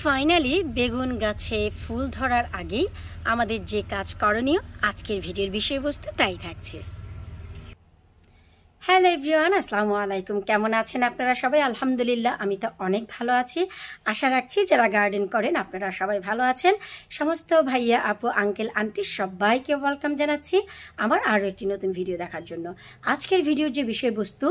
Finally বেগুন গাছে ফুল ধরার আগেই আমাদের যে কাজ করণীয় আজকের ভিডিওর বিষয়বস্তু তাই থাকছে। হ্যালো এভরিওয়ান, আসসালামু আলাইকুম। কেমন আছেন আপনারা সবাই? আলহামদুলিল্লাহ আমি তো অনেক ভালো আছি। আশা রাখছি যারা গার্ডেন করেন আপনারা সবাই ভালো আছেন। সমস্ত ভাইয়া আপু আঙ্কেল আন্টি সবাইকে ওয়েলকাম জানাচ্ছি আমার আরও একটি নতুন ভিডিও দেখার জন্য। আজকের ভিডিওর যে বিষয়বস্তু,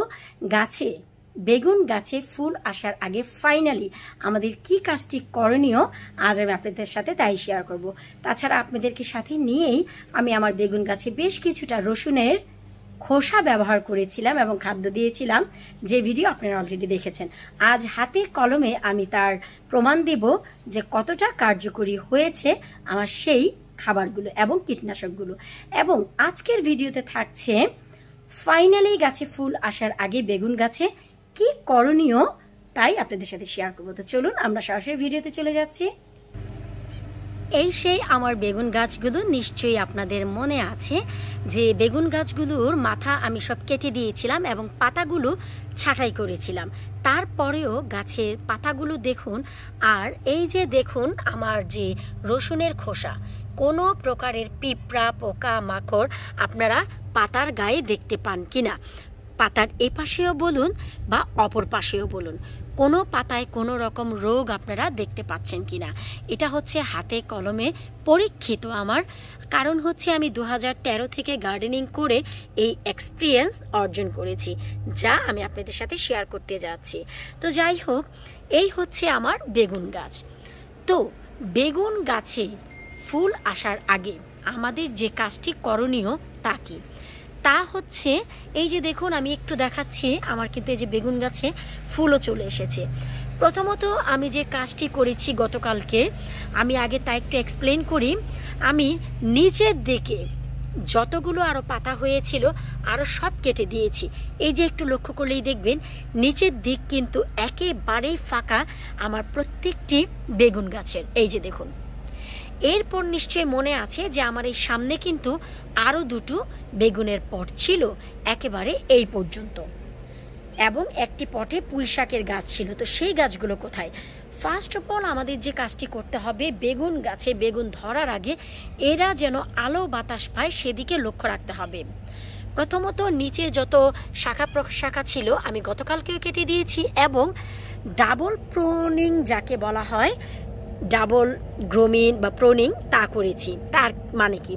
বেগুন গাছে ফুল আসার আগে ফাইনালি আমাদের কি কাজটি করণীয় আজ আমি আপনাদের সাথে তাই শেয়ার করব। তাছাড়া আপনাদেরকে সাথে নিয়েই আমি আমার বেগুন গাছে বেশ কিছুটা রসুনের খোসা ব্যবহার করেছিলাম এবং খাদ্য দিয়েছিলাম, যে ভিডিও আপনারা অলরেডি দেখেছেন। আজ হাতে কলমে আমি তার প্রমাণ দেব যে কতটা কার্যকরী হয়েছে আমার সেই খাবারগুলো এবং কীটনাশকগুলো। এবং আজকের ভিডিওতে থাকছে ফাইনালি গাছে ফুল আসার আগে বেগুন গাছে কি করণীয় তাই আপনাদের সাথে শেয়ার করবো। তো চলুন আমরা সরাসরি ভিডিওতে চলে যাচ্ছি। এই সেই আমার বেগুন গাছগুলো, নিশ্চয়ই আপনাদের মনে আছে যে বেগুন গাছগুলোর মাথা আমি সব কেটে দিয়েছিলাম এবং পাতাগুলো ছাঁটাই করেছিলাম। তারপরেও গাছের পাতাগুলো দেখুন, আর এই যে দেখুন আমার যে রসুনের খোসা, কোনো প্রকারের পিঁপড়া পোকা মাকড় আপনারা পাতার গায়ে দেখতে পান কিনা, পাতার এ পাশেও বলুন বা অপর পাশেও বলুন, কোনো পাতায় কোনো রকম রোগ আপনারা দেখতে পাচ্ছেন কিনা। এটা হচ্ছে হাতে কলমে পরীক্ষিত আমার, কারণ হচ্ছে আমি 2013 থেকে গার্ডেনিং করে এই এক্সপিরিয়েন্স অর্জন করেছি, যা আমি আপনাদের সাথে শেয়ার করতে যাচ্ছি। তো যাই হোক, এই হচ্ছে আমার বেগুন গাছ। তো বেগুন গাছে ফুল আসার আগে আমাদের যে কাজটি করণীয় তা হচ্ছে এই যে দেখুন আমি একটু দেখাচ্ছি, আমার কিন্তু এই যে বেগুন গাছে ফুলও চলে এসেছে। প্রথমত আমি যে কাজটি করেছি গতকালকে, আমি আগে তা একটু এক্সপ্লেন করি। আমি নিচের দিকে যতগুলো আরও পাতা হয়েছিল আরও সব কেটে দিয়েছি। এই যে একটু লক্ষ্য করলেই দেখবেন নিচের দিক কিন্তু একেবারেই ফাঁকা আমার প্রত্যেকটি বেগুন গাছের। এই যে দেখুন, এরপর নিশ্চয় মনে আছে যে আমার এই সামনে কিন্তু আরও দুটো বেগুনের পট ছিল একেবারে এই পর্যন্ত, এবং একটি পটে পুঁই শাকের গাছ ছিল। তো সেই গাছগুলো কোথায়? ফার্স্ট অফ অল আমাদের যে কাজটি করতে হবে, বেগুন গাছে বেগুন ধরার আগে এরা যেন আলো বাতাস পায় সেদিকে লক্ষ্য রাখতে হবে। প্রথমত নিচে যত শাখা প্রশাখা ছিল আমি গতকালকেও কেটে দিয়েছি, এবং ডাবল প্রুনিং যাকে বলা হয়, ডাবল গ্রোমিং বা প্রোনিং তা করেছি। তার মানে কি,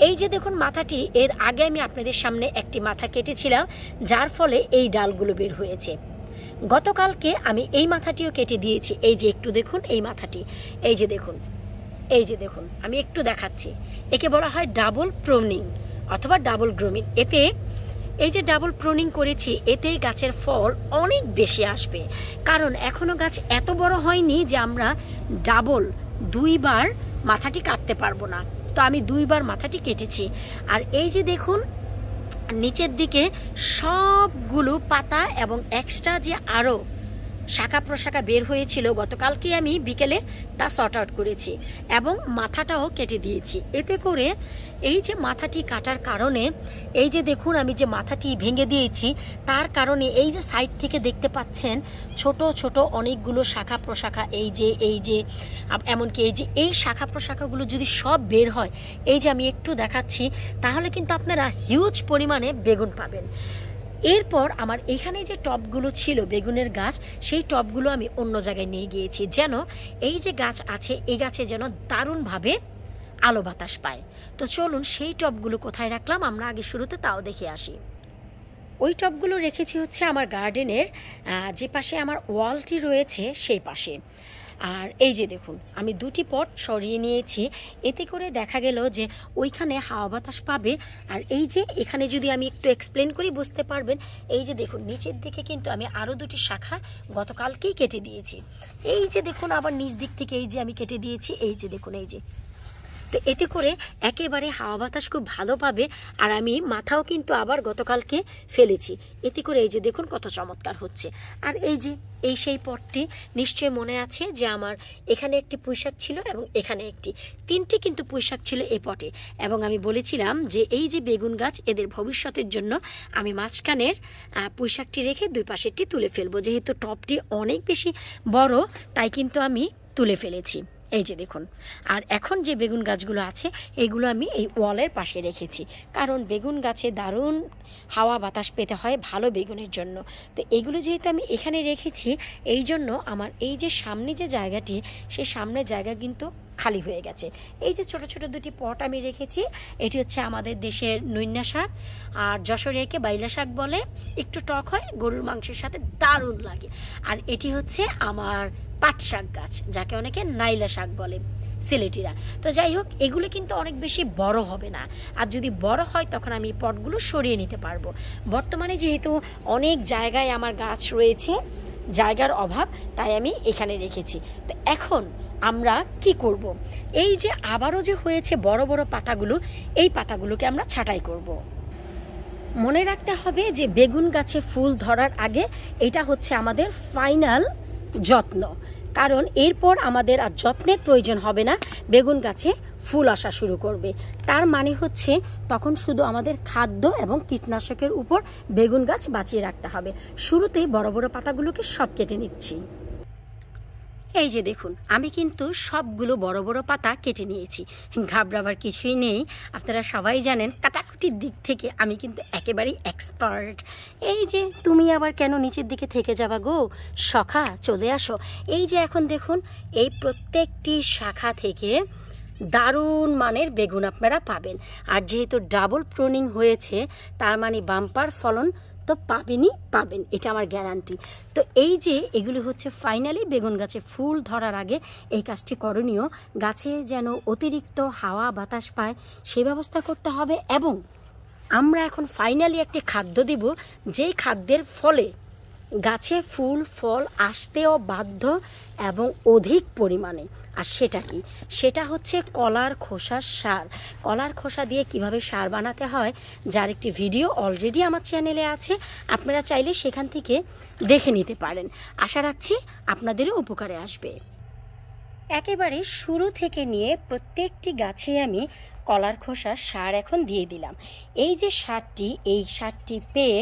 এই যে দেখুন মাথাটি, এর আগে আমি আপনাদের সামনে একটি মাথা কেটেছিলাম যার ফলে এই ডালগুলো বের হয়েছে। গতকালকে আমি এই মাথাটিও কেটে দিয়েছি। এই যে একটু দেখুন এই মাথাটি, এই যে দেখুন আমি একটু দেখাচ্ছি, একে বলা হয় ডাবল প্রোনিং অথবা ডাবল গ্রোমিং। এতে এই যে ডাবল প্রুনিং করেছি, এতেই গাছের ফল অনেক বেশি আসবে, কারণ এখনো গাছ এত বড় হয়নি যে আমরা ডাবল দুইবার মাথাটি কাটতে পারবো না। তো আমি দুইবার মাথাটি কেটেছি। আর এই যে দেখুন নিচের দিকে সবগুলো পাতা এবং এক্সট্রা যে আরও শাখা প্রশাখা বের হয়েছিল গতকালকে আমি বিকেলে তা সর্ট আউট করেছি এবং মাথাটাও কেটে দিয়েছি। এতে করে এই যে মাথাটি কাটার কারণে এই যে দেখুন আমি যে মাথাটি ভেঙে দিয়েছি, তার কারণে এই যে সাইড থেকে দেখতে পাচ্ছেন ছোট ছোট অনেকগুলো শাখা প্রশাখা, এই যে এমনকি এই শাখা প্রশাখাগুলো যদি সব বের হয়, এই যে আমি একটু দেখাচ্ছি, তাহলে কিন্তু আপনারা হিউজ পরিমাণে বেগুন পাবেন। এরপর আমার এখানে যে টবগুলো ছিল বেগুনের গাছ, সেই টবগুলো আমি অন্য জায়গায় নিয়ে গিয়েছি, যেন এই যে গাছ আছে এই গাছে যেন দারুণভাবে আলো বাতাস পায়। তো চলুন সেই টবগুলো কোথায় রাখলাম আমরা আগে শুরুতে তাও দেখে আসি। ওই টবগুলো রেখেছি হচ্ছে আমার গার্ডেনের যে পাশে আমার ওয়ালটি রয়েছে সেই পাশে। আর এই যে দেখুন আমি দুটি পট সরিয়ে নিয়েছি, এতে করে দেখা গেল যে ওইখানে হাওয়া বাতাস পাবে। আর এই যে এখানে যদি আমি একটু এক্সপ্লেন করি বুঝতে পারবেন, এই যে দেখুন নিচের দিকে কিন্তু আমি আরও দুটি শাখা গতকালকেই কেটে দিয়েছি। এই যে দেখুন আবার নিচ দিক থেকে এই যে আমি কেটে দিয়েছি, এই যে দেখুন এই যে। তো এতে করে একেবারে হাওয়া বাতাস খুব ভালো পাবে। আর আমি মাথাও কিন্তু আবার গতকালকে ফেলেছি, এতে করে এই যে দেখুন কত চমৎকার হচ্ছে। আর এই যে সেই পটটি নিশ্চয় মনে আছে যে আমার এখানে একটি পুঁইশাক ছিল এবং এখানে তিনটি কিন্তু পুঁইশাক ছিল এ পটে, এবং আমি বলেছিলাম যে এই যে বেগুন গাছ এদের ভবিষ্যতের জন্য আমি মাঝখানের পুঁইশাকটি রেখে দুই পাশেরটি তুলে ফেলবো। যেহেতু টবটি অনেক বেশি বড়, তাই কিন্তু আমি তুলে ফেলেছি, এই যে দেখুন। আর এখন যে বেগুন গাছগুলো আছে এইগুলো আমি এই ওয়ালের পাশে রেখেছি, কারণ বেগুন গাছে দারুণ হাওয়া বাতাস পেতে হয় ভালো বেগুনের জন্য। তো এগুলো যেহেতু আমি এখানে রেখেছি, এই জন্য আমার এই যে সামনে যে জায়গাটি, সেই সামনের জায়গা কিন্তু খালি হয়ে গেছে। এই যে ছোট ছোট দুটি পট আমি রেখেছি, এটি হচ্ছে আমাদের দেশের নৈন্যা শাক, আর যশোরে একে বাইলা শাক বলে, একটু টক হয়, গরুর মাংসের সাথে দারুণ লাগে। আর এটি হচ্ছে আমার পাট শাক গাছ, যাকে অনেকে নাইলা শাক বলে সিলেটিরা। তো যাই হোক, এগুলো কিন্তু অনেক বেশি বড় হবে না, আর যদি বড় হয় তখন আমি পটগুলো সরিয়ে নিতে পারবো। বর্তমানে যেহেতু অনেক জায়গায় আমার গাছ রয়েছে, জায়গার অভাব, তাই আমি এখানে রেখেছি। তো এখন আমরা কি করব? এই যে আবারও যে হয়েছে বড় বড় পাতাগুলো, এই পাতাগুলোকে আমরা ছাঁটাই করব। মনে রাখতে হবে যে বেগুন গাছে ফুল ধরার আগে এটা হচ্ছে আমাদের ফাইনাল যত্ন, কারণ এরপর আমাদের আর যত্নের প্রয়োজন হবে না, বেগুন গাছে ফুল আসা শুরু করবে। তার মানে হচ্ছে তখন শুধু আমাদের খাদ্য এবং কীটনাশকের উপর বেগুন গাছ বাঁচিয়ে রাখতে হবে। শুরুতেই বড় বড় পাতাগুলোকে সব কেটে নিচ্ছি। এই যে দেখুন, আমি কিন্তু সবগুলো বড় বড় পাতা কেটে নিয়েছি, ঘাবড়াবার কিছুই নেই। আপনারা সবাই জানেন কাটাকুটির দিক থেকে আমি কিন্তু একেবারেই এক্সপার্ট। এই যে তুমি আবার কেন নিচের দিকে থেকে যাবা গো সখা, চলে আসো। এই যে এখন দেখুন, এই প্রত্যেকটি শাখা থেকে দারুণ মানের বেগুন আপনারা পাবেন। আর যেহেতু ডাবল প্রুনিং হয়েছে, তার মানে বাম্পার ফলন তো পাবেন, এটা আমার গ্যারান্টি। তো এই যে এগুলি হচ্ছে ফাইনালি বেগুন গাছে ফুল ধরার আগে এই কাজটি করণীয়। গাছে যেন অতিরিক্ত হাওয়া বাতাস পায় সেই ব্যবস্থা করতে হবে, এবং আমরা এখন ফাইনালি একটি খাদ্য দিব, যেই খাদ্যের ফলে গাছে ফুল ফল আসতেও বাধ্য এবং অধিক পরিমাণে। আর সেটা কি? সেটা হচ্ছে কলার খোসার সার। কলার খোসা দিয়ে কিভাবে সার বানাতে হয়, যার একটি ভিডিও অলরেডি আমার চ্যানেলে আছে, আপনারা চাইলে সেখান থেকে দেখে নিতে পারেন। আশা রাখছি আপনাদেরও উপকারে আসবে। একেবারে শুরু থেকে নিয়ে প্রত্যেকটি গাছে আমি কলার খোসার সার এখন দিয়ে দিলাম। এই যে সারটি, এই সারটি পেয়ে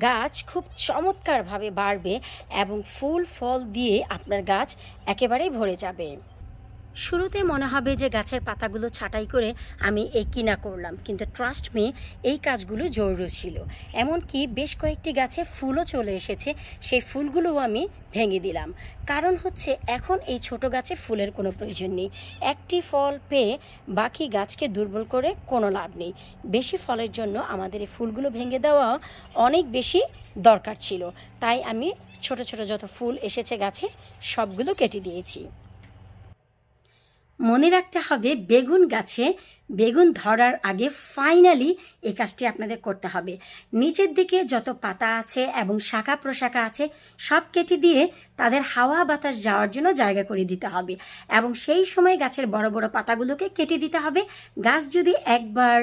গাছ খুব চমৎকারভাবে বাড়বে এবং ফুল ফল দিয়ে আপনার গাছ একেবারেই ভরে যাবে। শুরুতে মনে হবে যে গাছের পাতাগুলো ছাঁটাই করে আমি এই কিনা করলাম, কিন্তু ট্রাস্ট মি, এই কাজগুলো জরুরি ছিল। এমনকি বেশ কয়েকটি গাছে ফুলও চলে এসেছে, সেই ফুলগুলোও আমি ভেঙে দিলাম। কারণ হচ্ছে এখন এই ছোট গাছে ফুলের কোনো প্রয়োজন নেই। একটি ফল পেয়ে বাকি গাছকে দুর্বল করে কোনো লাভ নেই। বেশি ফলের জন্য আমাদের এই ফুলগুলো ভেঙে দেওয়া অনেক বেশি দরকার ছিল, তাই আমি ছোট ছোট যত ফুল এসেছে গাছে সবগুলো কেটে দিয়েছি। মনে রাখতে হবে বেগুন গাছে বেগুন ধরার আগে ফাইনালি এই কাজটি আপনাদের করতে হবে। নিচের দিকে যত পাতা আছে এবং শাখা প্রশাখা আছে সব কেটে দিয়ে তাদের হাওয়া বাতাস যাওয়ার জন্য জায়গা করে দিতে হবে, এবং সেই সময় গাছের বড় বড় পাতাগুলোকে কেটে দিতে হবে। গাছ যদি একবার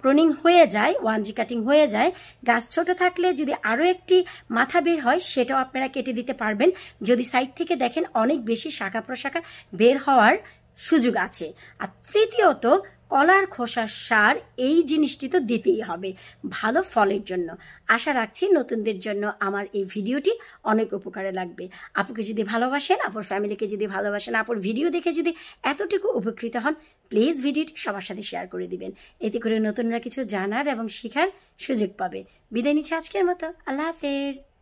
প্রুনিং হয়ে যায়, 1G কাটিং হয়ে যায়, গাছ ছোট থাকলে যদি আরও একটি মাথা বের হয় সেটাও আপনারা কেটে দিতে পারবেন। যদি সাইড থেকে দেখেন অনেক বেশি শাখা প্রশাখা বের হওয়ার সুযোগ আছে। আর তৃতীয়ত, কলার খোসার সার, এই জিনিসটি তো দিতেই হবে ভালো ফলের জন্য। আশা রাখছি নতুনদের জন্য আমার এই ভিডিওটি অনেক উপকারে লাগবে। আপুকে যদি ভালোবাসেন, আপুর ফ্যামিলিকে যদি ভালোবাসেন, আপুর ভিডিও দেখে যদি এতটুকু উপকৃত হন, প্লিজ ভিডিওটি সবার সাথে শেয়ার করে দিবেন। এতে করে নতুনরা কিছু জানার এবং শেখার সুযোগ পাবে। বিদায় নিচ্ছি আজকের মতো। আল্লাহ হাফেজ।